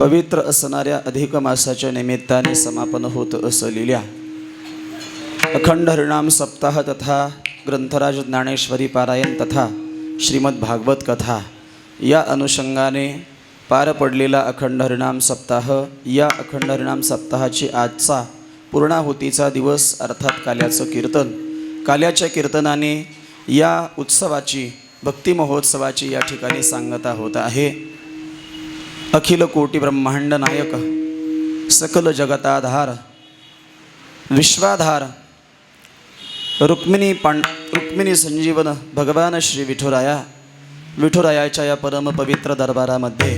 पवित्र असणाऱ्या अधिक मासाच्या निमित्ताने समापन होत असलेल्या अखंड हरिनाम सप्ताह तथा ग्रंथराज ज्ञानेश्वरी पारायण तथा श्रीमद भागवत कथा या अनुषंगाने पार पडलेला अखंड हरिनाम सप्ताह, या अखंड हरिनाम सप्ताहाची आजचा पूर्णाहुतीचा दिवस अर्थात काल्याचं कीर्तन, काल्याच्या कीर्तनाने या उत्सवाची, भक्ती महोत्सवाची या ठिकाणी सांगता होत आहे. अखिल कोटी ब्रह्मांड नायक, सकल जगताधार, विश्वाधार, रुक्मिणी संजीवन भगवान श्री विठुरायाच्या या परम पवित्र दरबारामध्ये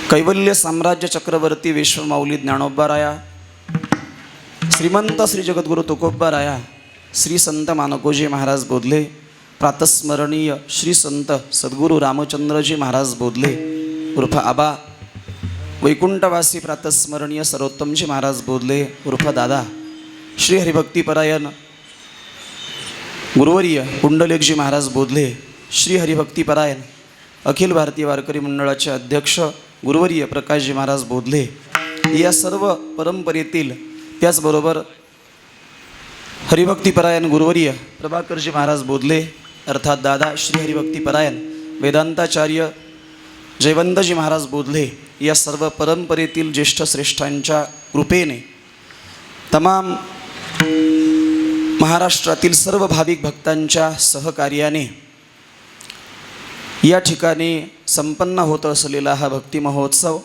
कैवल्य साम्राज्य चक्रवर्ती विश्वमाऊली ज्ञानोबाराया, श्रीमंत श्री जगद्गुरु तुकोबाराया, श्री संत मानकोजी महाराज बोधले, प्रातस्मरणीय श्री संत सद्गुरु रामचंद्रजी महाराज बोधले उर्फ आबा, वैकुंठवासी प्रातस्मरणीय सर्वोत्तमजी महाराज बोधले उर्फ दादा, श्री हरिभक्तीपरायण गुरुवर्य पुंडलिकजी महाराज बोधले, श्री हरिभक्तीपरायण अखिल भारतीय वारकरी मंडळाचे अध्यक्ष गुरुवर्य प्रकाशजी महाराज बोधले, या सर्व परंपरेतील, त्याचबरोबर हरिभक्तीपरायण गुरुवर्य प्रभाकरजी महाराज बोधले अर्थात दादा, श्री हरिभक्तीपरायण वेदांताचार्य जयवंतजी महाराज बोधले, या सर्व परंपरेतील ज्येष्ठ श्रेष्ठांच्या कृपेने तमाम महाराष्ट्रातील सर्व भाविक भक्तांच्या सहकार्याने या ठिकाणी संपन्न होत असलेला हा भक्ती महोत्सव,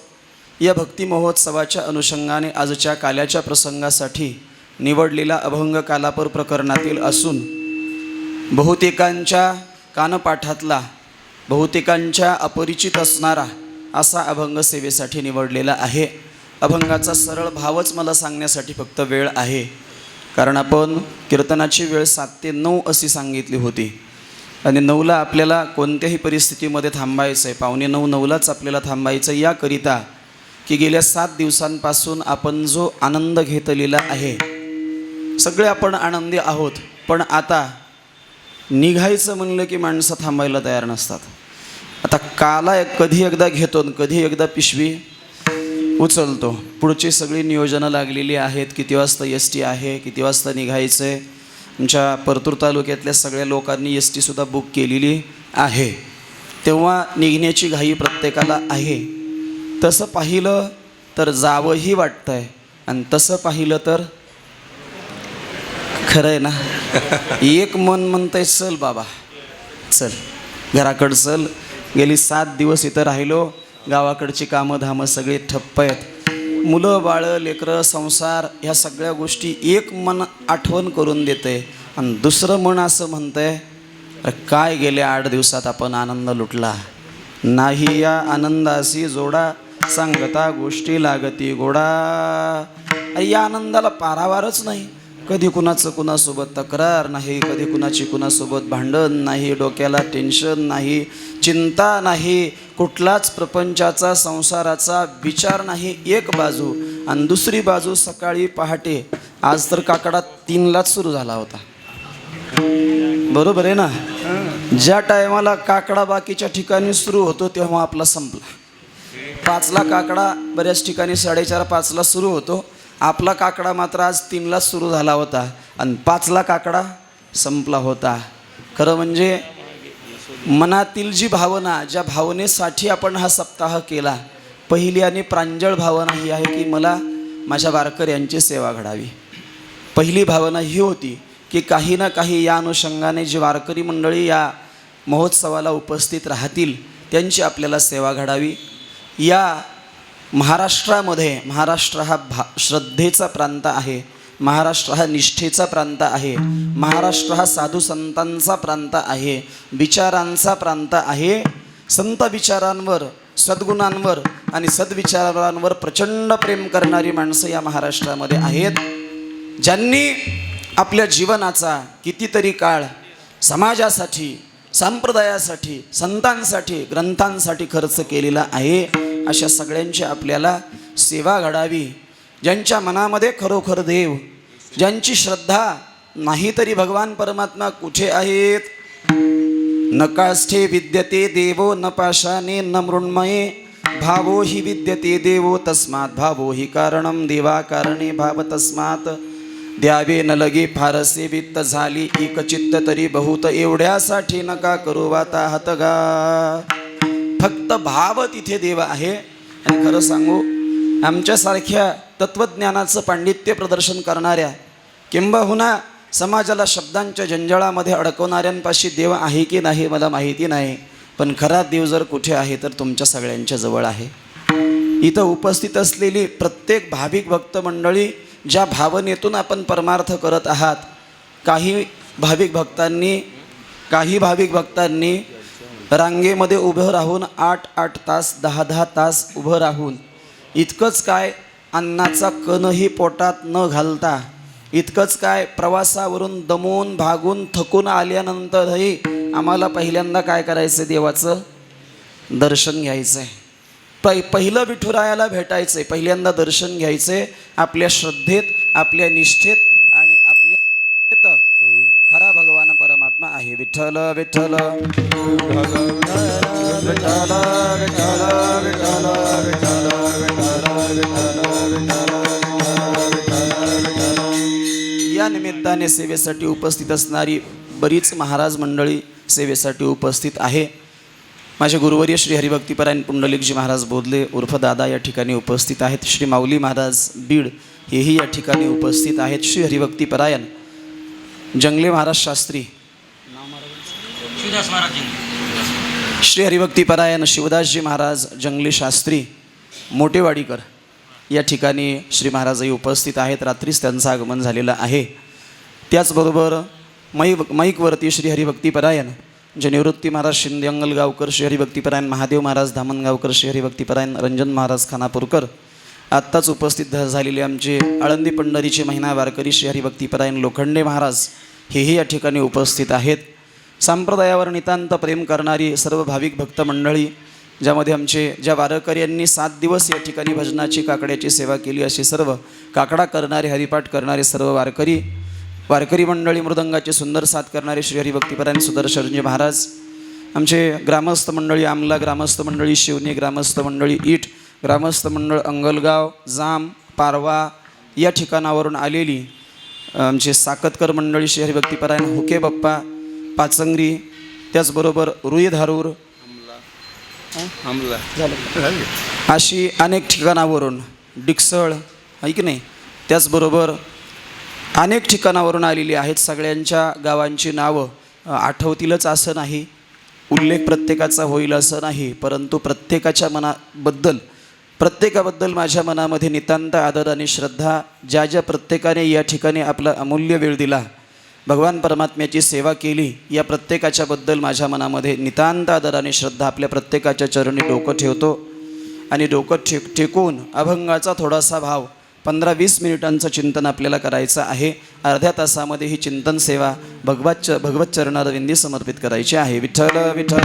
या भक्ती महोत्सवाच्या अनुषंगाने आजच्या काल्याच्या प्रसंगासाठी निवडलेला अभंग कालापूर प्रकरणातील असून बहुतेकांच्या कानपाठातला, बहुतेकांच्या अपरिचित असणारा असा अभंग सेवेसाठी निवडलेला आहे. अभंगाचा सरळ भावच मला सांगण्यासाठी फक्त वेळ आहे, कारण आपण कीर्तनाची वेळ 7 ते 9 अशी सांगितली होती आणि 9ला आपल्याला कोणत्याही परिस्थितीमध्ये थांबायचं आहे. 8:45 9लाच आपल्याला थांबायचं, याकरिता की गेल्या 7 दिवसांपासून आपण जो आनंद घेतलेला आहे, सगळे आपण आनंदी आहोत, पण आता निघायचं म्हणलं की माणसं थांबायला तयार नसतात. आता काला कधी एकदा घेतो, कधी एकदा पिशवी उचलतो. पुढची सगळी नियोजनं लागलेली आहेत, किती वाजता ST आहे, किती वाजता निघायचं आहे. आमच्या परतूर तालुक्यातल्या सगळ्या लोकांनी STसुद्धा बुक केलेली आहे, तेव्हा निघण्याची घाई प्रत्येकाला आहे. तसं पाहिलं तर जावंही वाटतं आहे आणि तसं पाहिलं तर खरं आहे ना, एक मन म्हणतंय चल बाबा चल घराकडं चल. गेली 7 दिवस इथं राहिलो, गावाकडची कामं धामं सगळी ठप्प आहेत, मुलं बाळं लेकरं संसार ह्या सगळ्या गोष्टी एक मन आठवण करून देते आणि दुसरं मन असं म्हणतंय काय गेल्या 8 दिवसात आपण आनंद लुटला नाही, या आनंदाशी जोडा सांगता गोष्टी लागती गोडा. या आनंदाला पारावारच नाही. कधी कुणाचं कुणासोबत तक्रार नाही, कधी कुणाची कुणासोबत भांडण नाही, डोक्याला टेन्शन नाही, चिंता नाही, कुठलाच प्रपंचाचा संसाराचा विचार नाही एक बाजू, आणि दुसरी बाजू सकाळी पहाटे, आज तर काकडा 3लाच सुरू झाला होता, बरोबर आहे ना. ज्या टायमाला काकडा बाकीच्या ठिकाणी सुरू होतो तेव्हा आपला संपला. 5ला काकडा बऱ्याच ठिकाणी 4:30 5ला सुरू होतो, आपला काकडा मात्र आज 3ला सुरू झाला होता आणि 5ला काकडा संपला होता. खरं म्हणजे मनातील जी भावना, ज्या भावनेसाठी आपण हा सप्ताह केला, पहिली आणि प्रांजळ भावना ही आहे की मला माझ्या वारकऱ्यांची सेवा घडावी. पहिली भावना ही होती की काही ना काही या अनुषंगाने जी वारकरी मंडळी या महोत्सवाला उपस्थित राहतील त्यांची आपल्याला सेवा घडावी. या महाराष्ट्रामध्ये, महाराष्ट्र हा श्रद्धेचा प्रांत आहे, महाराष्ट्र हा निष्ठेचा प्रांत आहे, महाराष्ट्र हा साधू संतांचा प्रांत आहे, विचारांचा प्रांत आहे. संत विचारांवर, सद्गुणांवर आणि सद्विचारांवर प्रचंड प्रेम करणारी माणसं या महाराष्ट्रामध्ये आहेत, ज्यांनी आपल्या जीवनाचा कितीतरी काळ समाजासाठी, संप्रदायासाठी, संतांसाठी, ग्रंथांसाठी खर्च केलेला आहे. अशा सगळ्यांची आपल्याला सेवा घडावी. ज्यांच्या मनामध्ये खरोखर देव, ज्यांची श्रद्धा नाही तरी भगवान परमात्मा कुठे आहेत, न काष्ठे विद्यते देवो न पाशाने न मृण्मये भावो हि विद्यते देवो तस्मात् भावो हि कारणम देवा कारणे भाव तस्मात् द्यावे न लगे फारसे वित्त झाली एकचित्त तरी बहुत एवढ्यासाठी नका करू वाता हतगा. फक्त भाव तिथे देव आहे. आणि खरं सांगू आमच्यासारख्या तत्त्वज्ञानाचं पांडित्य प्रदर्शन करणाऱ्या किंबहुना समाजाला शब्दांच्या जंजाळामध्ये अडकवणाऱ्यांपाशी देव आहे की नाही मला माहिती नाही, पण खरा देव जर कुठे आहे तर तुमच्या सगळ्यांच्या जवळ आहे. इथं उपस्थित असलेली प्रत्येक भाविक भक्त मंडळी ज्या भावनेतून आपण परमार्थ करत आहात, काही भाविक भक्तांनी रांगेमध्ये उभं राहून 8-8 तास 10-10 तास उभं राहून इतकंच काय अन्नाचा कणही पोटात न घालता, इतकंच काय प्रवासावरून दमून भागून थकून आल्यानंतरही आम्हाला पहिल्यांदा काय करायचं, देवाचं दर्शन घ्यायचं आहे. पहिलं विठुरायाला भेटायचं आहे, पहिल्यांदा दर्शन घ्यायचं आहे. आपल्या श्रद्धेत, आपल्या निष्ठेत आणि आपल्या खरा भगवान परमात्मा आहे. विठ्ठल विठ्ठल या निमित्ताने सेवेसाठी उपस्थित असणारी बरीच महाराज मंडळी सेवेसाठी उपस्थित आहे. माझे गुरुवर्य श्री हरिभक्तीपरायण पुंडलिकजी महाराज बोधले उर्फ दादा या ठिकाणी उपस्थित आहेत. श्री माऊली महाराज बीड हेही या ठिकाणी उपस्थित आहेत. श्री हरिभक्तीपरायण जंगले महाराज शास्त्री, श्री हरिभक्तीपरायण शिवदासजी महाराज जंगले शास्त्री मोटेवाडीकर या ठिकाणी श्री महाराजही उपस्थित आहेत. रात्रीच त्यांचं आगमन झालेलं आहे. त्याचबरोबर माईकवरती श्री हरिभक्तीपरायण जे निवृत्ती महाराज शिंदे अंगलगावकर, श्री हरिभक्तीपरायण महादेव महाराज धामणगावकर, श्री हरिभक्तीपरायण रंजन महाराज खानापूरकर, आत्ताच उपस्थित झालेले आमचे आळंदी पंढरीचे महिना वारकरी श्री हरिभक्तीपरायण लोखंडे महाराज हेही या ठिकाणी उपस्थित आहेत. संप्रदायावर नितांत प्रेम करणारी सर्व भाविक भक्त मंडळी, ज्यामध्ये ज्या वारकऱ्यांनी 7 दिवस या ठिकाणी भजनाची काकड्याची सेवा केली, असे सर्व काकडा करणारे, हरिपाठ करणारे सर्व वारकरी मंडळी, मृदंगाचे सुंदर साथ करणारे श्री हरिभक्तीपरायण सुदर्शनजी महाराज, आमचे ग्रामस्थ मंडळी आमला, ग्रामस्थ मंडळी शिवणे, ग्रामस्थ मंडळी ईट, ग्रामस्थ मंडळ अंगलगाव, जाम, पारवा या ठिकाणावरून आलेली आमचे साकतकर मंडळी श्री हरिभक्तीपरायण हुके बप्पा पाचंगरी, त्याचबरोबर रुई धारूर अशी अनेक ठिकाणावरून, डिकसळ आहे की नाही, त्याचबरोबर अनेक ठिकाणावरून आलेली आहेत. सगळ्यांच्या गावांची नावं आठवतीलच असं नाही, उल्लेख प्रत्येकाचा होईल असं नाही, परंतु प्रत्येकाबद्दल माझ्या मनामध्ये नितांत आदर आणि श्रद्धा. ज्या प्रत्येकाने या ठिकाणी आपला अमूल्य वेळ दिला, भगवान परमात्म्याची सेवा केली, या प्रत्येकाच्याबद्दल माझ्या मनामध्ये नितांत आदर आणि श्रद्धा. आपल्या प्रत्येकाच्या चरणी डोकं ठेवतो आणि डोकं टेकून अभंगाचा थोडासा भाव 15-20 मिनिटांचं चिंतन आपल्याला करायचं आहे. अर्ध्या तासामध्ये ही चिंतन सेवा भगवत चरणारविंदी समर्पित करायची आहे. विठ्ठल विठ्ठल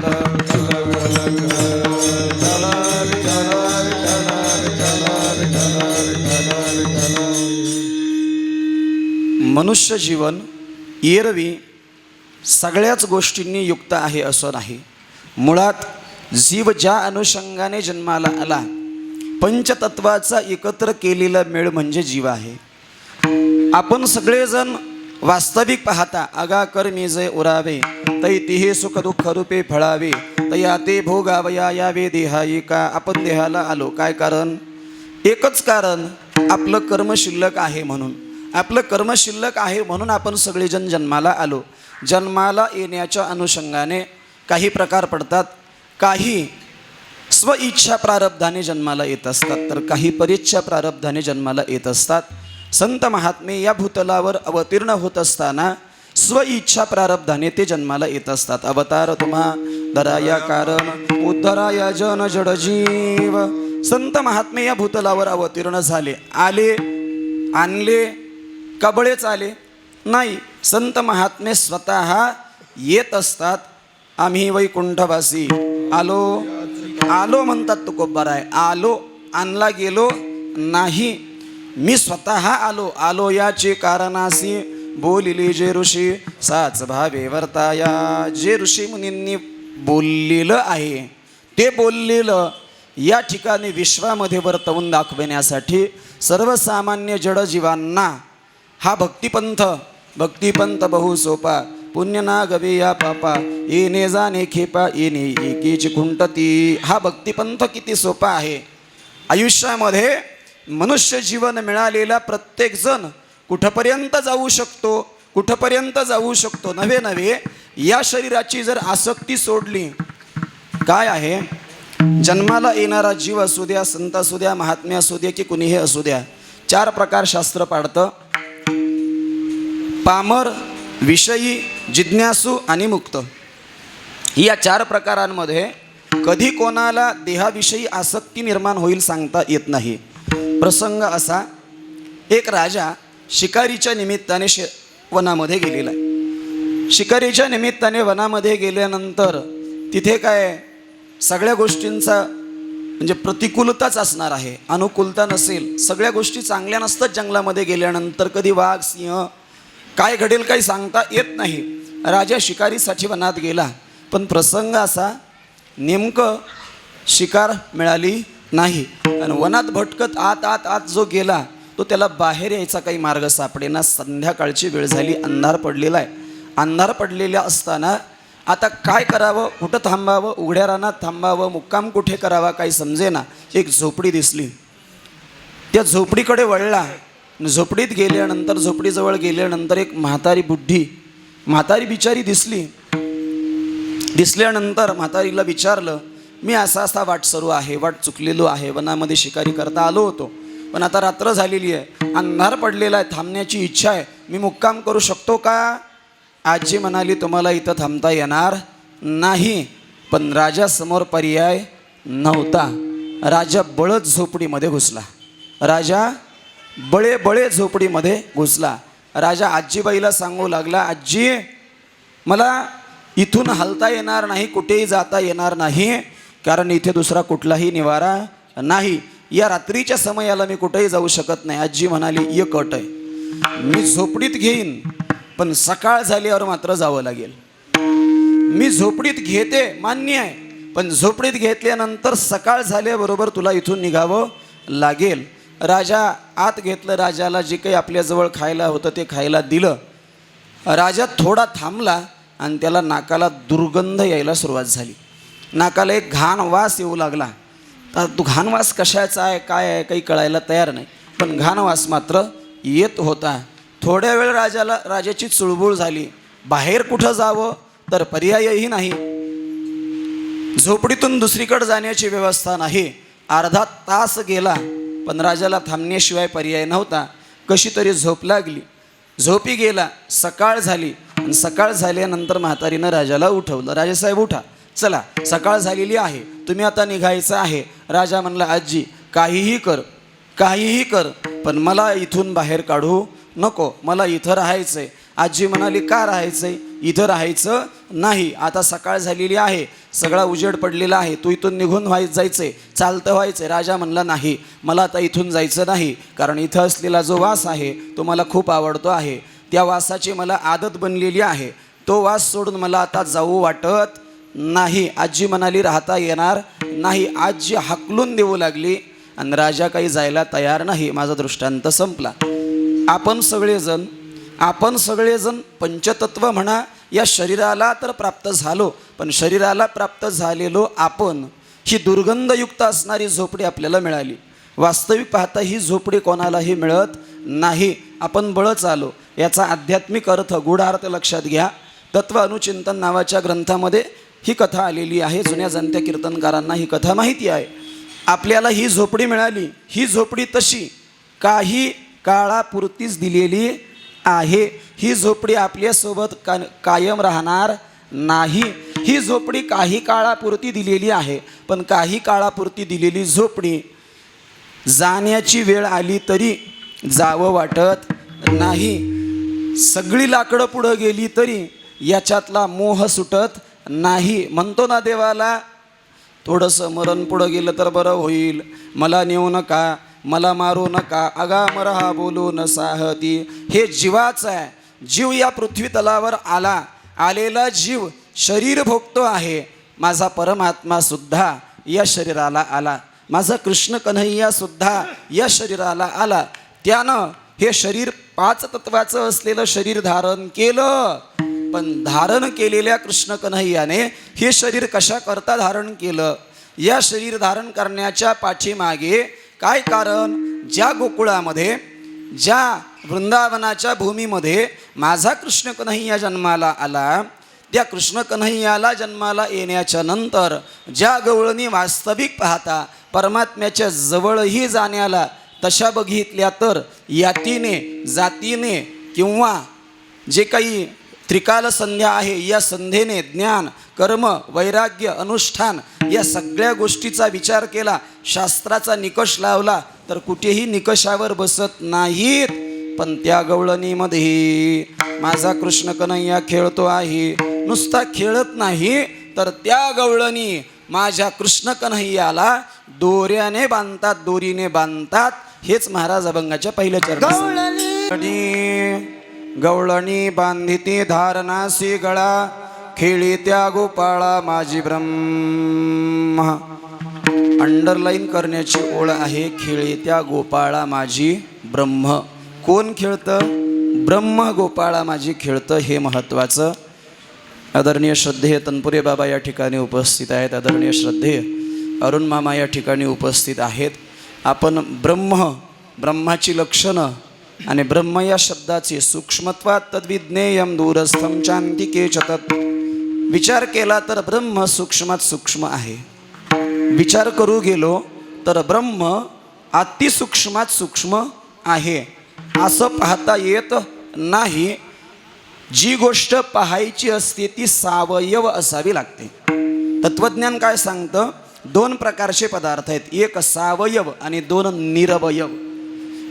मनुष्य जीवन एरवी सगळ्याच गोष्टींनी युक्त आहे असं नाही. मुळात जीव ज्या अनुषंगाने जन्माला आला, पंचतत्वाचा एकत्र केलेला मेळ म्हणजे जीव आहे. आपण सगळेजण वास्तविक पाहता अगा कर्मी जे उरावे, तै तिहे सुख दुःख रूपे फळावे, तया ते भोगावया यावे देहाई का. आपण देहाला आलो काय कारण? एकच कारण, आपलं कर्म शिल्लक आहे म्हणून. आपलं कर्म शिल्लक आहे म्हणून आपण सगळेजण जन्माला आलो. जन्माला येण्याच्या अनुषंगाने काही प्रकार पडतात. काही स्वइच्छा प्रारब्धाने जन्माला येत असतात, तर काही परेच्छा प्रारब्धाने जन्माला येत असतात. संत महात्मे या भूतलावर अवतीर्ण होत असताना स्वइच्छा प्रारब्धाने ते जन्माला येत असतात. अवतार तुम्हा धराया कारण उद्धराया जन जड जीव. संत महात्मे या भूतलावर अवतीर्ण झाले, आले, आणले, कबळेच आले नाही. संत महात्मे स्वतः येत असतात. आम्ही वैकुंठवासी आलो आलो म्हणतात तुकोबाराय. आलो, आणला गेलो नाही, मी स्वतः आलो. आलो याचे कारणासी बोलिले जे ऋषी साच भावे वर्ताया. जे ऋषी मुनींनी बोललेलं आहे ते बोललेलं या ठिकाणी विश्वामध्ये वर्तवून दाखवण्यासाठी सर्वसामान्य जडजीवांना हा भक्तिपंथ बहु सोपा, पुण्य ना गवे या पापा, येणे जाणे खेपा, येणे एकीची खुंटती. हा भक्तिपंथ किती सोपा आहे. आयुष्यामध्ये मनुष्य जीवन मिळालेला प्रत्येकजण कुठपर्यंत जाऊ शकतो नव्हे या शरीराची जर आसक्ती सोडली. काय आहे, जन्माला येणारा जीव असू द्या, संत असू द्या, महात्मे असू द्या की कुणीही असू द्या, 4 प्रकार शास्त्र पाडतं. पामर, विषयी, जिज्ञासू आणि मुक्त. या 4 प्रकारांमध्ये कधी कोणाला देहाविषयी आसक्ती निर्माण होईल सांगता येत नाही. प्रसंग असा, एक राजा शिकारीच्या निमित्ताने वनामध्ये गेलेला आहे. शिकारीच्या निमित्ताने वनामध्ये गेल्यानंतर तिथे काय सगळ्या गोष्टींचा म्हणजे प्रतिकूलताच असणार आहे, अनुकूलता नसेल. सगळ्या गोष्टी चांगल्या नसतात जंगलामध्ये गेल्यानंतर. कधी वाघ, सिंह काय घडेल काही सांगता येत नाही. राजा शिकारीसाठी वनात गेला, पण प्रसंग असा नेमकं शिकार मिळाली नाही. आणि वनात भटकत आत जो गेला तो त्याला बाहेर यायचा काही मार्ग सापडेना. संध्याकाळची वेळ झाली, अंधार पडलेला आहे. अंधार पडलेला असताना आता काय करावं, कुठं थांबावं, उघड्या रानात थांबावं, मुक्काम कुठे करावा काही समजेना. एक झोपडी दिसली, त्या झोपडीकडे वळला. झोपडीत गेल्यानंतर, झोपडीजवळ गेल्यानंतर एक म्हातारी बिचारी दिसल्यानंतर म्हातारीला विचारलं, मी असा वाट चुकलेलो आहे, वनामध्ये शिकारी करता आलो होतो, पण आता रात्र झालेली आहे, अंधार पडलेला आहे, थांबण्याची इच्छा आहे, मी मुक्काम करू शकतो का? आजी म्हणाली, तुम्हाला इथं थांबता येणार नाही. पण राजासमोर पर्याय नव्हता. राजा बळत झोपडीमध्ये घुसला. बळे झोपडीमध्ये घुसला. राजा आजीबाईला सांगू लागला, आजी मला इथून हलता येणार नाही, कुठेही जाता येणार नाही, कारण इथे दुसरा कुठलाही निवारा नाही. या रात्रीच्या समयाला मी कुठेही जाऊ शकत नाही. आजी म्हणाली, एक अट आहे, मी झोपडीत घेईन, पण सकाळ झाल्यावर मात्र जावं लागेल. मी झोपडीत घेते मान्य आहे, पण झोपडीत घेतल्यानंतर सकाळ झाल्याबरोबर तुला इथून निघावं लागेल. राजा आत घेतलं. राजाला जे काही आपल्याजवळ खायला होतं ते खायला दिलं. राजा थोडा थांबला आणि त्याला नाकाला दुर्गंध यायला सुरुवात झाली. नाकाला एक घाण वास येऊ लागला. तर तो घाण वास कशाचा आहे काय आहे काही कळायला तयार नाही, पण घाण वास मात्र येत होता. थोड्या वेळ राजाची चुळबुळ झाली. बाहेर कुठं जावं तर पर्यायही नाही. झोपडीतून दुसरीकडे जाण्याची व्यवस्था नाही. अर्धा तास गेला, पण राजाला थांबण्याशिवाय पर्याय नव्हता. कशी तरी झोप लागली, झोपी गेला. सकाळ झाली आणि सकाळ झाल्यानंतर म्हातारीनं राजाला उठवलं. राजासाहेब उठा, चला सकाळ झालेली आहे, तुम्ही आता निघायचं आहे. राजा म्हणला, आजी काहीही कर, पण मला इथून बाहेर काढू नको, मला इथं राहायचंय. आजी म्हणाली, का राहायचंय? इथं राहायचं नाही, आता सकाळ झालेली आहे, सगळा उजेड पडलेला आहे, तू इथून निघून जायचंय, चालतं व्हायचंय. राजा म्हणला, नाही, मला आता इथून जायचं नाही, कारण इथं असलेला जो वास आहे तो मला खूप आवडतो आहे. त्या वासाची मला आदत बनलेली आहे, तो वास सोडून मला आता जाऊ वाटत नाही. आजी म्हणाली, राहता येणार नाही. आजी हाकलून देऊ लागली आणि राजा काही जायला तयार नाही. माझा दृष्टांत संपला. आपण सगळेजण पंचतत्व म्हणा या शरीराला तर प्राप्त झालो, पण शरीराला प्राप्त झालेलो आपण ही दुर्गंधयुक्त असणारी झोपडी आपल्याला मिळाली. वास्तविक पाहता ही झोपडी कोणालाही मिळत नाही. आपण बळच आलो. याचा आध्यात्मिक अर्थ, गूढार्थ लक्षात घ्या. तत्व अनुचिंतन नावाच्या ग्रंथामध्ये ही कथा आलेली आहे. जुन्या जाणत्या कीर्तनकारांना ही कथा माहिती आहे. आपल्याला ही झोपडी मिळाली. ही झोपडी तशी काही काळापुरतीच दिलेली आहे. ही झोपडी आपल्यासोबत कायम राहणार नाही. ही झोपडी काही काळापुरती दिलेली आहे, पण काही काळापुरती दिलेली झोपडी जाण्याची वेळ आली तरी जावं वाटत नाही. सगळी लाकडं पुढं गेली तरी याच्यातला मोह सुटत नाही. म्हणतो ना देवाला, थोडंसं मरण पुढं गेलं तर बरं होईल, मला नेऊ नका, मला मारू नका, अगामर हा बोलू न साहती. हे जीवाचं आहे. जीव या पृथ्वी तलावर आलेला जीव शरीर भोगतो आहे. माझा परमात्मा सुद्धा या शरीराला आला, माझा कृष्ण कन्हैया सुद्धा या शरीराला आला. त्यानं हे शरीर 5 तत्वाचं असलेलं शरीर धारण केलं. पण धारण केलेल्या कृष्ण कन्हैयाने हे शरीर कशा करता धारण केलं? या शरीर धारण करण्याच्या पाठीमागे काय कारण? ज्या गोकुळामध्ये, ज्या वृंदावनाच्या भूमीमध्ये माझा कृष्ण कन्हैया जन्माला आला, त्या कृष्ण कन्हैयाला जन्माला येण्याच्या नंतर ज्या गवळणी वास्तविक पाहता परमात्म्याच्या जवळही जाण्याला तशा बघितल्या तर यातीने, जातीने किंवा जे काही त्रिकाल संध्या आहे या संध्येने ज्ञान, कर्म, वैराग्य, अनुष्ठान या सगळ्या गोष्टीचा विचार केला, शास्त्राचा निकष लावला तर कुठेही निकषावर बसत नाहीत. पण त्या गवळणीमध्ये माझा कृष्ण कन्हैया खेळतो आहे. नुसता खेळत नाही तर त्या गवळणी माझ्या कृष्ण कन्हैयाला दोऱ्याने बांधतात, दोरीने बांधतात. हेच महाराज अभंगाच्या पहिल्या चरणी. गवळणी बांधिती धारणासी गळा, खेळी त्या गोपाळा माझी ब्रह्म. अंडरलाईन करण्याची ओळ आहे, खेळी त्या गोपाळा माझी ब्रह्म. कोण खेळतं? ब्रह्म गोपाळा माझी खेळतं. हे महत्त्वाचं. आदरणीय श्रद्धेय तनपुरे बाबा या ठिकाणी उपस्थित आहेत. आदरणीय श्रद्धेय अरुण मामा या ठिकाणी उपस्थित आहेत. आपण ब्रह्माची लक्षणं आणि ब्रह्म या शब्दाचे सूक्ष्मत्वात तद्विज्ञेयम दूरस्थम चांतिके च तत्. विचार केला तर ब्रह्म सूक्ष्मात सूक्ष्म आहे. विचार करू गेलो तर ब्रह्म अतिसूक्ष्मात सूक्ष्म आहे असं पाहता येत नाही. जी गोष्ट पाहायची असते ती सावयव असावी लागते. तत्वज्ञान काय सांगतं? 2 प्रकारचे पदार्थ आहेत, एक सावयव आणि 2 निरवयव.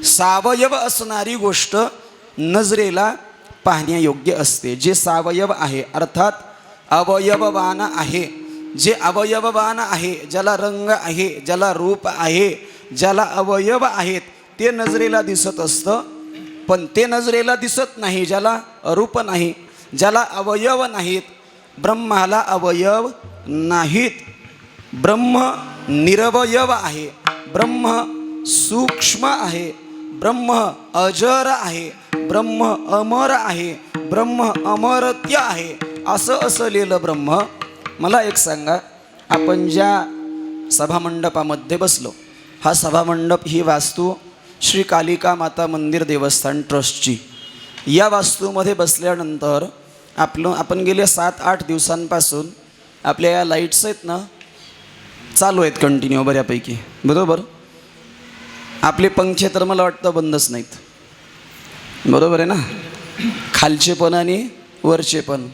सावयव असणारी गोष्ट नजरेला पाहण्यायोग्य असते. जे सावयव आहे अर्थात अवयववान आहे, जे अवयववान आहे, ज्याला रंग आहे, ज्याला रूप आहे, ज्याला अवयव आहेत ते नजरेला दिसत असतं. पण ते नजरेला दिसत नाही ज्याला रूप नाही, ज्याला अवयव नाहीत. ब्रह्माला अवयव नाहीत. ब्रह्म निरवयव आहे, ब्रह्म सूक्ष्म आहे, ब्रह्म अजर आहे, ब्रह्म अमर आहे, ब्रह्म अमरत्य आहे. असं असलेलं ब्रह्म. मला एक सांगा, आपण ज्या सभामंडपामध्ये बसलो, हा सभामंडप ही वास्तू श्री कालिका माता मंदिर देवस्थान ट्रस्टची. या वास्तूमध्ये बसल्यानंतर आपण गेले 7-8 दिवसांपासून आपल्या या लाईट्स आहेत ना चालू आहेत कंटिन्यू बऱ्यापैकी, बरोबर. आपले पंखे तर मला वाटतं बंदच नाहीत, बरोबर आहे ना. खालचे पण आणि वरचे पण.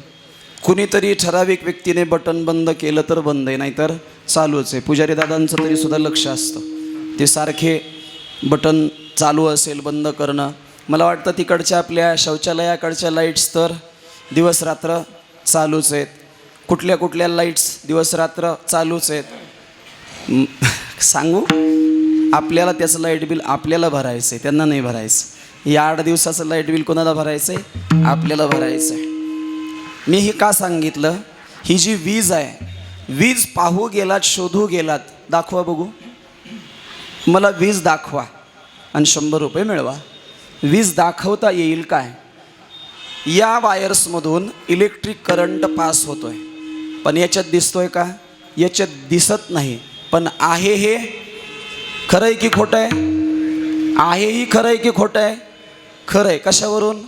कुणीतरी ठराविक व्यक्तीने बटन बंद केलं तर बंद आहे, नाहीतर चालूच आहे. पुजारी दादांचं तरीसुद्धा लक्ष असतं, ते सारखे बटन चालू असेल बंद करणं. मला वाटतं तिकडच्या आपल्या शौचालयाकडच्या लाईट्स तर दिवस रात्र चालूच आहेत. कुठल्या कुठल्या लाईट्स दिवस रात्र चालूच आहेत. सांगू, आपल्याला त्याचं लाईट बिल आपल्याला भरायचं आहे, त्यांना नाही भरायचं. या 8 दिवसाचं लाईट बिल कोणाला भरायचं आहे? आपल्याला भरायचं आहे. मी हे का सांगितलं? ही जी वीज आहे, वीज पाहू गेलात, शोधू गेलात, दाखवा बघू. मला वीज दाखवा आणि 100 रुपये मिळवा. वीज दाखवता येईल काय? या वायर्समधून इलेक्ट्रिक करंट पास होतोय, पण याच्यात दिसतोय का? याच्यात दिसत नाही. पण आहे हे खरं आहे की खोटं आहे? आहे ही खरं आहे की खोटं आहे? खरं आहे. कशावरून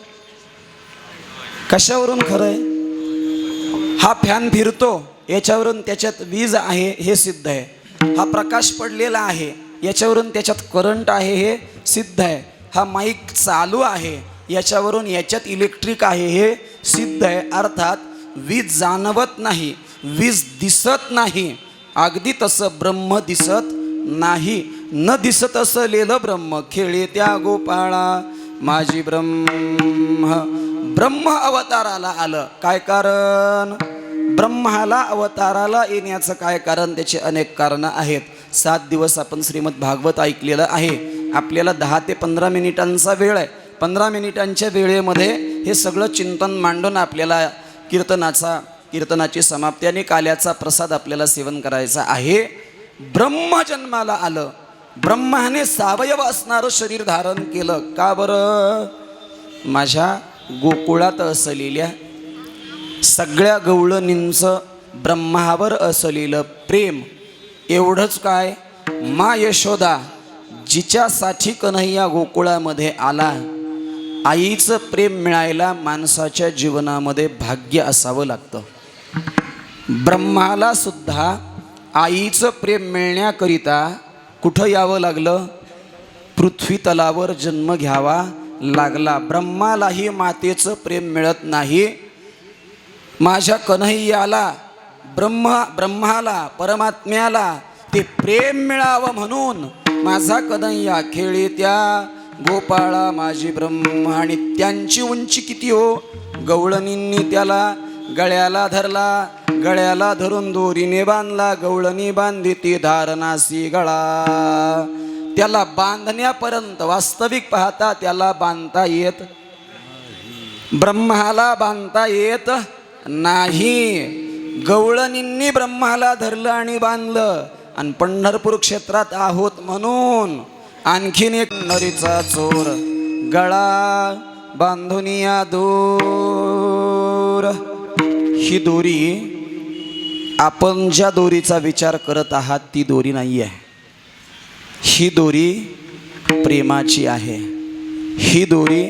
खरं आहे? हा फॅन फिरतो याच्यावरून त्याच्यात वीज आहे हे सिद्ध आहे. हा प्रकाश पडलेला आहे याच्यावरून त्याच्यात करंट आहे हे सिद्ध आहे. हा माईक चालू आहे याच्यावरून याच्यात इलेक्ट्रिक आहे हे सिद्ध आहे. अर्थात वीज जाणवत नाही, वीज दिसत नाही. अगदी तसं ब्रह्म दिसत नाही. न दिसत असलेलं ब्रह्म खेळे त्या गोपाळा माझी ब्रह्म. ब्रह्म अवताराला आलं, काय कारण? ब्रह्माला अवताराला येण्याचं काय कारण? त्याचे अनेक कारणं आहेत. 7 दिवस आपण श्रीमद भागवत ऐकलेलं आहे. आपल्याला 10 ते 15 मिनिटांचा वेळ आहे. 15 मिनिटांच्या वेळेमध्ये हे सगळं चिंतन मांडून आपल्याला कीर्तनाची समाप्ती आणि काल्याचा प्रसाद आपल्याला सेवन करायचा आहे. ब्रह्म जन्माला आलं. ब्रह्माने सावयव असणारं शरीर धारण केलं. का बरं? माझ्या गोकुळात असलेल्या सगळ्या गवळणींचं ब्रह्मावर असलेलं प्रेम. एवढंच काय, मा यशोदा जिच्यासाठी कन्हैया गोकुळामध्ये आला, आईचं प्रेम मिळायला माणसाच्या जीवनामध्ये भाग्य असावं लागतं. ब्रह्माला सुद्धा आईचं प्रेम मिळण्याकरिता कुठं यावं लागलं? पृथ्वी तलावर जन्म घ्यावा लागला. ब्रह्मालाही मातेचं प्रेम मिळत नाही. माझ्या कन्हैयाला ब्रह्माला परमात्म्याला ते प्रेम मिळावं म्हणून माझा कन्हैया खेळी त्या गोपाळा माझी ब्रह्म. आणि त्यांची उंची किती हो? गवळणींनी त्याला गळ्याला धरला, गळ्याला धरून दोरीने बांधला. गवळणी बांधी ती धारणासी गळा. त्याला बांधण्यापर्यंत वास्तविक पाहता त्याला बांधता येत, ब्रह्माला बांधता येत नाही. गवळणींनी ब्रह्माला धरलं आणि बांधलं. आणि पंढरपूर क्षेत्रात आहोत म्हणून आणखीन एक नरीचा चोर गळा बांधुनिया दूर. ही दोरी, आपण ज्या दोरीचा विचार करत आहात ती दोरी नाही आहे. ही दोरी प्रेमाची आहे, ही दोरी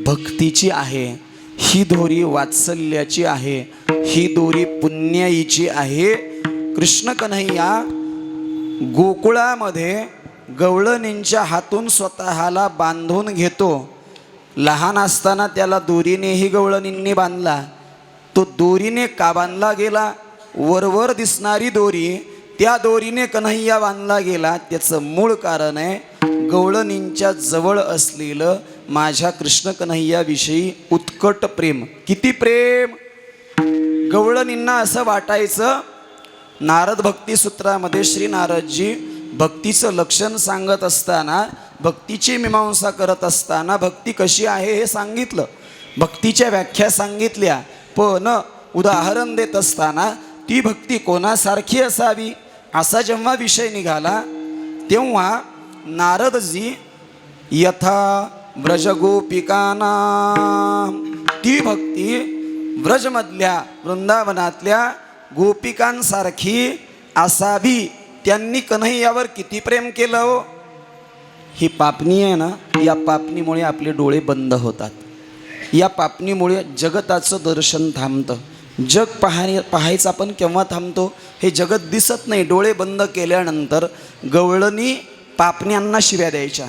भक्तीची आहे, ही दोरी वात्सल्याची आहे, ही दोरी पुण्याईची आहे. कृष्ण कन्हैया गोकुळामध्ये गवळणींच्या हातून स्वतःला बांधून घेतो. लहान असताना त्याला दोरीनेही गवळणींनी बांधला. तो दोरीने का बांधला गेला? वरवर दिसणारी दोरी, त्या दोरीने कन्हैया बांधला गेला. त्याचं मूळ कारण आहे गवळणींच्या जवळ असलेलं माझ्या कृष्ण कन्हैयाविषयी उत्कट प्रेम. किती प्रेम! गवळणींना असं वाटायचं, नारद भक्ती सूत्रामध्ये श्री नारदजी भक्तीचं लक्षण सांगत असताना, भक्तीची मीमांसा करत असताना भक्ती कशी आहे हे सांगितलं, भक्तीच्या व्याख्या सांगितल्या. पण उदाहरण देत असताना ती भक्ती कोणासारखी असावी असा जेव्हा विषय निघाला तेव्हा नारदजी यथा व्रजगोपिकाना, ती भक्ती व्रजमधल्या वृंदावनातल्या गोपिकांसारखी असावी. त्यांनी कन्हैयावर किती प्रेम केलं हो. ही पापणी आहे ना, या पापणीमुळे आपले डोळे बंद होतात. या पापणीमुळे जगताचं दर्शन थांबतं. जग पाहायचं आपण केव्हा थांबतो? हे जगत दिसत नाही. डोळे बंद केल्यानंतर गवळणी पापण्यांना शिव्या द्यायच्या.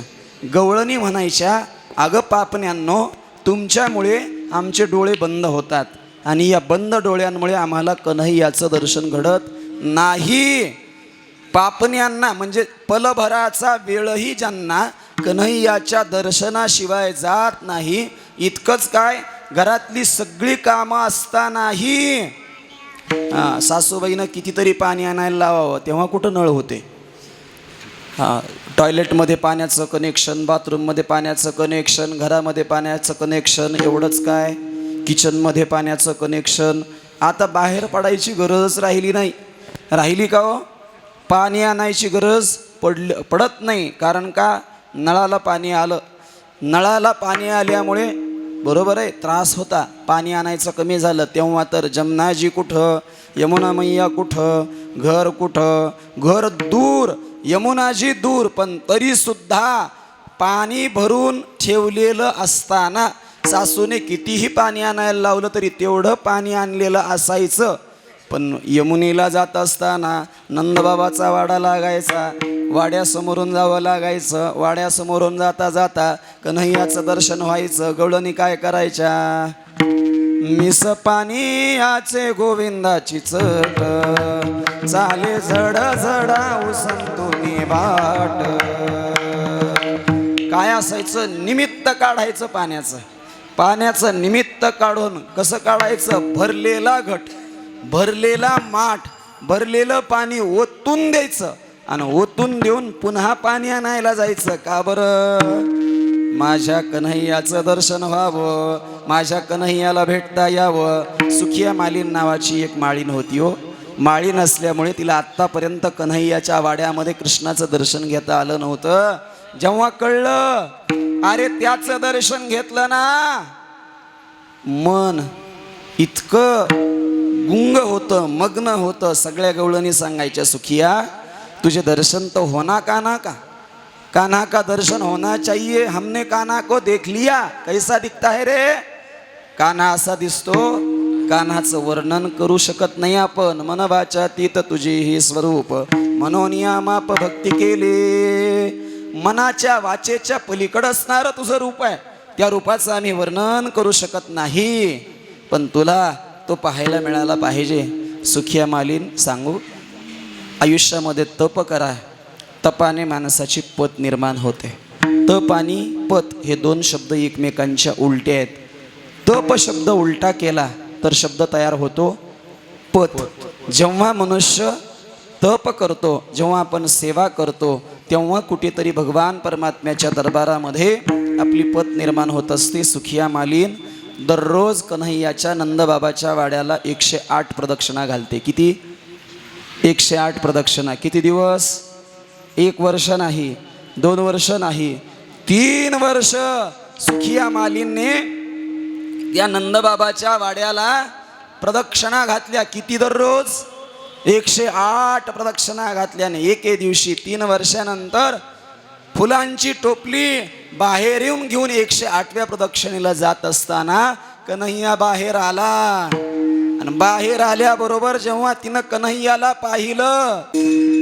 गवळणी म्हणायच्या, अगं पापण्यांनो, तुमच्यामुळे आमचे डोळे बंद होतात आणि या बंद डोळ्यांमुळे आम्हाला कन्हैयाचं दर्शन घडत नाही. पापण्यांना म्हणजे पलभराचा वेळही ज्यांना कन्हैयाच्या दर्शनाशिवाय जात नाही, इतकंच काय, घरातली सगळी कामं असतानाही सासूबाईनं कितीतरी पाणी आणायला लावावं तेव्हा कुठं नळ होते. टॉयलेटमध्ये पाण्याचं कनेक्शन, बाथरूममध्ये पाण्याचं कनेक्शन, घरामध्ये पाण्याचं कनेक्शन, एवढंच काय, किचनमध्ये पाण्याचं कनेक्शन. आता बाहेर पडायची गरजच राहिली नाही. राहिली का हो? पाणी आणायची गरज पडत नाही. कारण का? नळाला पाणी आलं. नळाला पाणी आल्यामुळे बरोबर आहे त्रास होता, पाणी आणायचं कमी झालं. तेव्हा तर जमनाजी कुठं, यमुना मैया कुठं, घर कुठं, घर दूर, यमुनाजी दूर. पण तरीसुद्धा पाणी भरून ठेवलेलं असताना सासूने कितीही पाणी आणायला लावलं तरी तेवढं पाणी आणलेलं असायचं. पण यमुनेला जात असताना नंदबाबाचा वाडा लागायचा, वाड्यासमोरून जावं लागायचं. वाड्यासमोरून जाता जाता कन्हैयाचं दर्शन व्हायचं. गवळणी काय करायच्या? मिस पाणी याचे गोविंदाची चट, चाले झड झडा उसंतुनी बाट. काय असायचं? निमित्त काढायचं पाण्याचं. पाण्याचं निमित्त काढून कसं काढायचं? भरलेला घट, भरलेला माठ, भरलेलं पाणी ओतून द्यायचं आणि ओतून देऊन पुन्हा पाणी आणायला जायचं. का बरं? माझ्या कन्हैयाचं दर्शन व्हावं, माझ्या कन्हैयाला भेटता यावं. सुखिया मालीन नावाची एक माळीन होती हो. माळी नसल्यामुळे तिला आत्तापर्यंत कन्हैयाच्या वाड्यामध्ये कृष्णाचं दर्शन घेता आलं नव्हतं. जेव्हा कळलं अरे त्याचं दर्शन घेतलं ना, मन इतकं गुंग होतं, मग्न होतं. सगळ्या गवळणी सांगायच्या सुखिया तुझे दर्शन तो होना कान्हा का, कान्हा का दर्शन होना चाहिए. हमने कान्हा को देख लिया, कैसा दिखता है रे. कान्हा असा दिसतो, कान्हाचं वर्णन करू शकत नाही आपण. मन वाचा तीत तुझे हे स्वरूप, मनोनिया माप भक्ती केले. मनाच्या वाचेच्या पलीकडे असणारं तुझं रूप आहे, त्या रूपाचं आम्ही वर्णन करू शकत नाही, पण तुला तो पाहायला मिळाला पाहिजे. सुखिया मालीन सांगू, आयुष्यामध्ये तप करा, तपाने माणसाची पत निर्माण होते. तप आणि पत हे दोन शब्द एकमेकांच्या उलटे आहेत. तप शब्द उलटा केला तर शब्द तयार होतो पत. जेव्हा मनुष्य तप करतो, जेव्हा आपण सेवा करतो, तेव्हा कुठेतरी भगवान परमात्म्याच्या दरबारामध्ये आपली पत निर्माण होत असते. सुखिया मालीन दररोज कन्हैयाच्या नंदबाबाच्या वाड्याला 108 प्रदक्षिणा घालते. किती? 108 प्रदक्षिणा. किती दिवस? 1 वर्ष नाही, 2 वर्ष नाही, 3 वर्ष सुखिया मालींनी या नंदबाबाच्या वाड्याला प्रदक्षिणा घातल्या. किती? दररोज 108 प्रदक्षिणा घातल्याने एके दिवशी 3 वर्षानंतर फुलांची टोपली बाहेर येऊन घेऊन 108व्या प्रदक्षिणेला जात असताना कन्हैया बाहेर आला. आणि बाहेर आल्याबरोबर जेव्हा तिनं कन्हैयाला पाहिलं,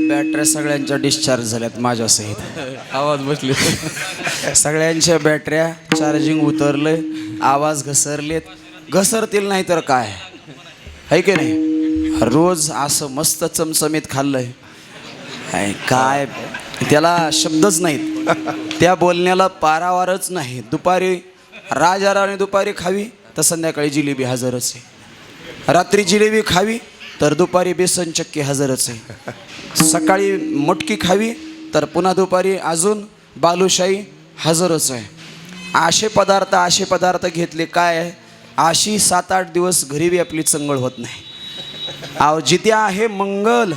बॅटऱ्या सगळ्यांच्या डिस्चार्ज झाल्यात माझ्यासहित. आवाज बसले. सगळ्यांच्या बॅटऱ्या चार्जिंग उतरले, आवाज घसरलेत. घसरतील नाही तर काय है की नाही. रोज असं मस्त चमचमीत खाल्लंय, काय त्याला शब्दच नाहीत, त्या बोलण्याला पारावारच नाही. दुपारी राजाराणी दुपारी खावी तर संध्याकाळी जिलेबी हजरच आहे, रात्री जिलेबी खावी तर दुपारी बेसन चक्की हजरच आहे, सकाळी मटकी खावी तर पुन्हा दुपारी अजून बालुशाही हजरच आहे. असे पदार्थ घेतले काय आहे, अशी 7-8 दिवस घरी बी आपली चंगळ होत नाही. अहो जिथे आहे मंगल,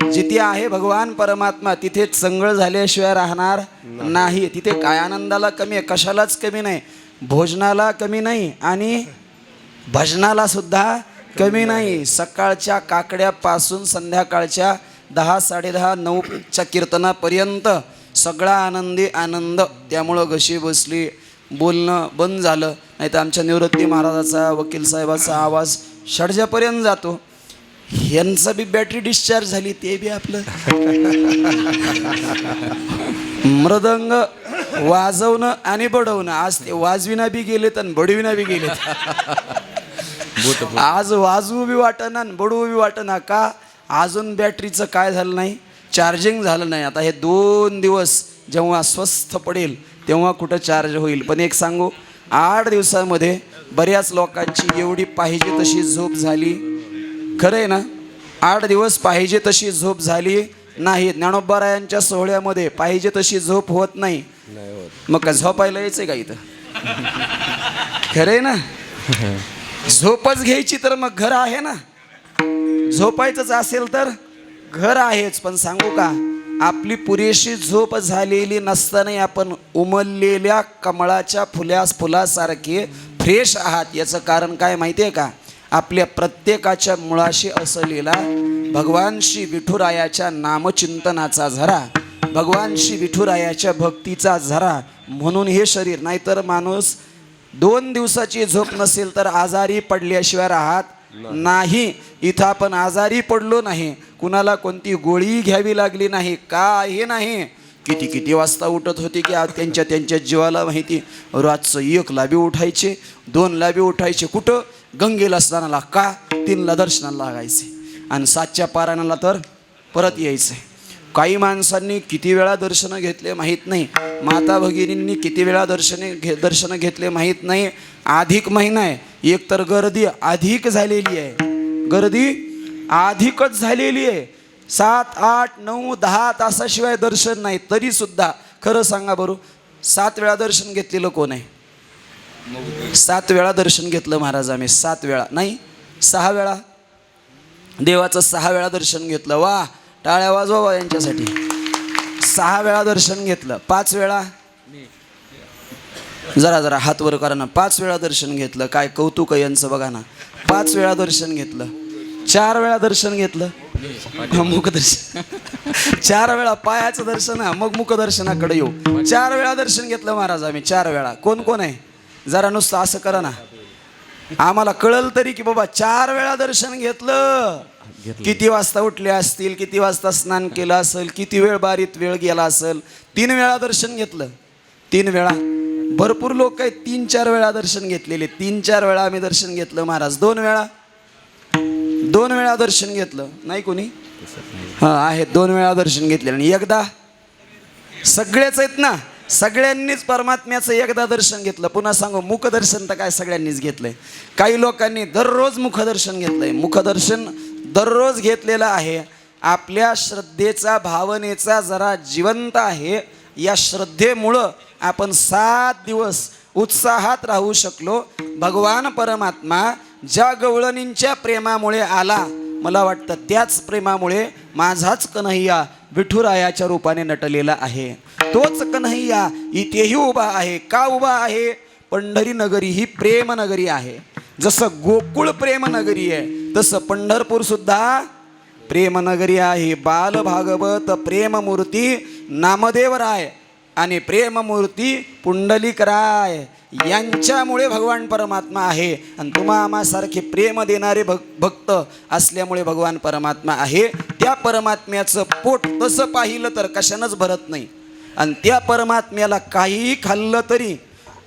जिथे आहे भगवान परमात्मा, तिथे चंगळ झाल्याशिवाय राहणार नाही. तिथे काय आनंदाला कमी आहे, कशालाच कमी नाही, भोजनाला कमी नाही आणि भजनाला सुद्धा कमी नाही. सकाळच्या काकड्यापासून संध्याकाळच्या 10-10:30-9च्या कीर्तनापर्यंत सगळा आनंदी आनंद. त्यामुळं घशी बसली, बोलणं बंद झालं, नाही तर आमच्या निवृत्ती महाराजाचा, वकील साहेबाचा आवाज षडजापर्यंत जातो. ह्यांचं बी बॅटरी डिस्चार्ज झाली, ते बी आपलं मृदंग वाजवणं आणि बडवणं. आज ते वाजविना बी गेलेत आणि बडविना बी गेलेत. आज वाजवू बी वाटना आणि बडवू बी वाटना. का? अजून बॅटरीचं काय झालं नाही, चार्जिंग झालं नाही. आता हे 2 दिवस जेव्हा स्वस्थ पडेल तेव्हा कुठं चार्ज होईल. पण एक सांगू, 8 दिवसामध्ये बऱ्याच लोकांची एवढी पाहिजे तशी झोप झाली. खरं आहे ना, 8 दिवस पाहिजे तशी झोप झाली नाही. ज्ञानोबारायांच्या सोहळ्यामध्ये पाहिजे तशी झोप होत नाही. मग का झोपायला यायचंय का इथं? खरं आहे ना, झोपच घ्यायची तर मग घर आहे ना. झोपायचंच असेल तर घर आहेच. पण सांगू का, आपली पुरेशी झोप झालेली नसताना आपण उमललेल्या कमळाच्या फुलासारखे फ्रेश आहात. याचं कारण काय माहिती आहे का? आपल्या प्रत्येकाच्या मुळाशी असलेला भगवान श्री विठुरायाच्या नामचिंतनाचा झरा, भगवान श्री विठुरायाच्या भक्तीचा झरा. म्हणून हे शरीर, नाहीतर माणूस 2 दिवसाची झोप नसेल तर आजारी पडल्याशिवाय राहत नाही. इथं आपण आजारी पडलो नाही, कुणाला कोणती गोळी घ्यावी लागली नाही, काही नाही. किती वाजता उठत होते की त्यांच्या जीवाला माहिती. रातचं 1ला बी उठायचे, 2ला बी उठायचे. कुठं? गंगेला स्नानाला. का? 3ला दर्शनाला लागायचे आणि 7च्या पारायणाला तर परत यायचे. काही माणसांनी किती वेळा दर्शनं घेतले माहीत नाही, माता भगिनींनी किती वेळा दर्शनं घेतले माहीत नाही. अधिक महिना आहे, एक तर गर्दी अधिक झालेली आहे, गर्दी अधिकच झालेली आहे. 7, 8, 9, 10 तासाशिवाय दर्शन नाही. तरी सुद्धा खरं सांगा बरं, 7 वेळा दर्शन घेतलेलं कोण आहे? 7 वेळा दर्शन घेतलं महाराज आम्ही. 7 वेळा नाही, 6 वेळा. देवाचं 6 वेळा दर्शन घेतलं. वा, टाळ्या वाजवा यांच्यासाठी. 6 वेळा दर्शन घेतलं. 5 वेळा, जरा हात वर करा ना. 5 वेळा दर्शन घेतलं. काय कौतुक आहे यांचं बघा ना. 5 वेळा दर्शन घेतलं. 4 वेळा दर्शन घेतलं. मुखदर्शन. 4 वेळा पायाचं दर्शन, मग मुखदर्शनाकडे येऊ. 4 वेळा दर्शन घेतलं महाराज आम्ही. 4 वेळा. कोण कोण आहे? जरा नुसतं असं करा ना, आम्हाला कळलं तरी की बाबा 4 वेळा दर्शन घेतलं. किती वाजता उठले असतील, किती वाजता स्नान केलं असेल, किती वेळ बारीत वेळ गेला असेल. 3 वेळा दर्शन घेतलं. 3 वेळा. भरपूर लोक आहेत 3-4 वेळा दर्शन घेतलेले. 3-4 वेळा आम्ही दर्शन घेतलं महाराज. 2 वेळा दर्शन घेतलं नाही कोणी? हां आहेत. 2 वेळा दर्शन घेतलेलं. आणि एकदा सगळेच आहेत ना, सगळ्यांनीच परमात्म्याचं एकदा दर्शन घेतलं. पुन्हा सांगू, मुखदर्शन तर काय सगळ्यांनीच घेतलंय. काही लोकांनी दररोज मुखदर्शन घेतलंय. मुखदर्शन दररोज घेतलेलं आहे. आपल्या श्रद्धेचा, भावनेचा जरा जिवंत आहे. या श्रद्धेमुळं आपण 7 दिवस उत्साहात राहू शकलो. भगवान परमात्मा ज्या गवळणींच्या प्रेमामुळे आला, मला वाटतं त्याच प्रेमामुळे माझाच कन्हैया विठुरायाच्या रूपाने नटलेला आहे. तोच कन्हैया इथेही उभा आहे. का उभा आहे? पंढरी नगरी ही प्रेम नगरी आहे. जसं गोकुळ प्रेम नगरी आहे, तसं पंढरपूर सुद्धा प्रेम नगरी आहे. बाल भागवत प्रेममूर्ती नामदेवराय आणि प्रेममूर्ती पुंडलिकराय यांच्यामुळे भगवान परमात्मा आहे. आणि तुम्हा आम्हासारखे प्रेम देणारे भक्त असल्यामुळे भगवान परमात्मा आहे. त्या परमात्म्याचं पोट तसं पाहिलं तर कशानंच भरत नाही. आणि त्या परमात्म्याला काहीही खाल्लं तरी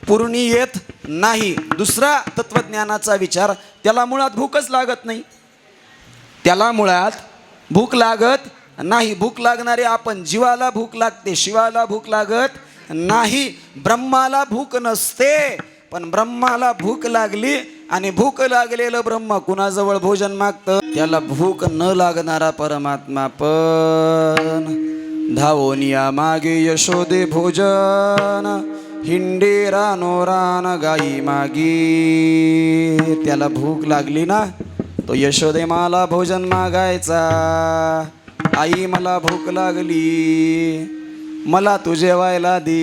पूर्णी येत नाही. दुसरा तत्वज्ञानाचा विचार, त्याला मुळात भूकच लागत नाही. त्याला मुळात भूक लागत नाही. भूक लागणारे आपण. जीवाला भूक लागते, शिवाला भूक लागत नाही. ब्रह्माला भूक नसते, पण ब्रह्माला भूक लागली आणि भूक लागलेलं ब्रह्म कुणाजवळ भोजन मागतं? त्याला भूक न लागणारा परमात्मा पण धावोनिया मागे यशोदे भोजन, हिंडे रानो रान गाई मागी. त्याला भूक लागली ना, तो यशोदे मला भोजन मागायचा. आई मला भूक लागली, मला तू जेवायला दे.